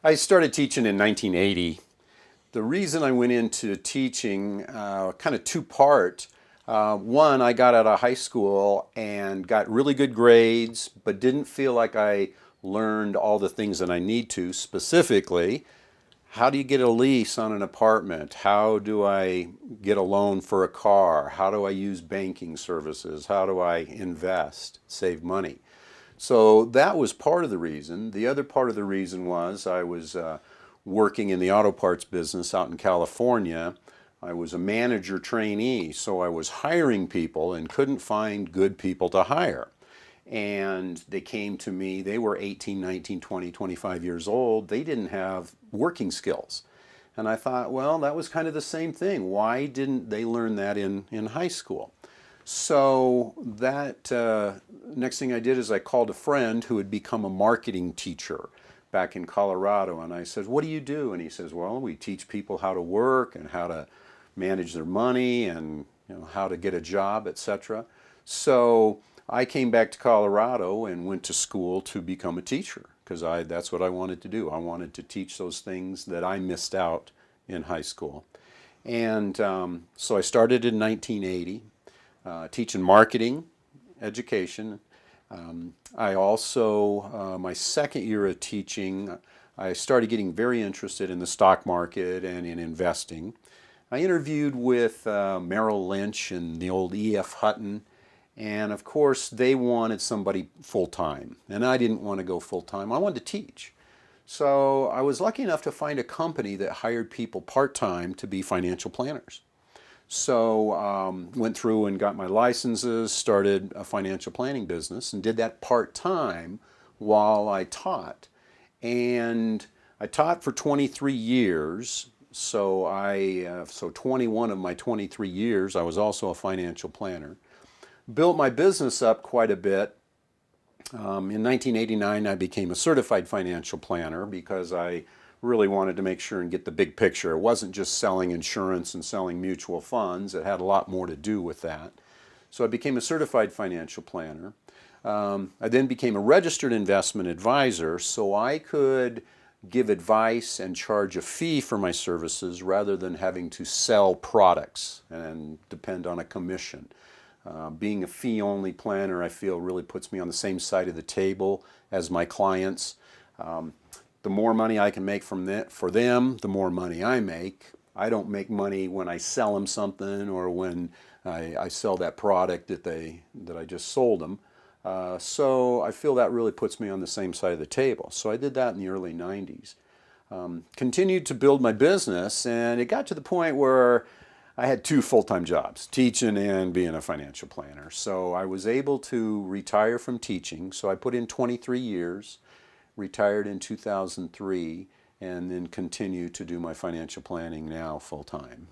I started teaching in 1980. The reason I went into teaching, kind of two-part. One, I got out of high school and got really good grades, but didn't feel like I learned all the things that I need to. Specifically, how do you get a lease on an apartment? How do I get a loan for a car? How do I use banking services? How do I invest, save money? So that was part of the reason. The other part of the reason was I was working in the auto parts business out in California. I was a manager trainee, so I was hiring people and couldn't find good people to hire. And they came to me, they were 18, 19, 20, 25 years old. They didn't have working skills. And I thought, well, that was kind of the same thing. Why didn't they learn that in high school? So that next thing I did is I called a friend who had become a marketing teacher back in Colorado, and I said, what do you do? And he says, well, we teach people how to work and how to manage their money and how to get a job, etc. So I came back to Colorado and went to school to become a teacher because that's what I wanted to do. I wanted to teach those things that I missed out in high school. And so I started in 1980. Teaching marketing, education. I also, my second year of teaching, I started getting very interested in the stock market and in investing. I interviewed with Merrill Lynch and the old E.F. Hutton, and of course they wanted somebody full-time, and I didn't want to go full-time. I wanted to teach. So I was lucky enough to find a company that hired people part-time to be financial planners. So went through and got my licenses, started a financial planning business, and did that part-time while I taught. And I taught for 23 years. So 21 of my 23 years, I was also a financial planner. Built my business up quite a bit. In 1989, I became a certified financial planner because I really wanted to make sure and get the big picture. It wasn't just selling insurance and selling mutual funds. It had a lot more to do with that. So I became a certified financial planner. I then became a registered investment advisor so I could give advice and charge a fee for my services rather than having to sell products and depend on a commission. Being a fee-only planner, I feel, really puts me on the same side of the table as my clients. The more money I can make for them, the more money I make. I don't make money when I sell them something or when I sell that product that I just sold them. So I feel that really puts me on the same side of the table. So I did that in the early 90s. Continued to build my business, and it got to the point where I had two full-time jobs, teaching and being a financial planner. So I was able to retire from teaching. So I put in 23 years. Retired in 2003, and then continue to do my financial planning now full-time.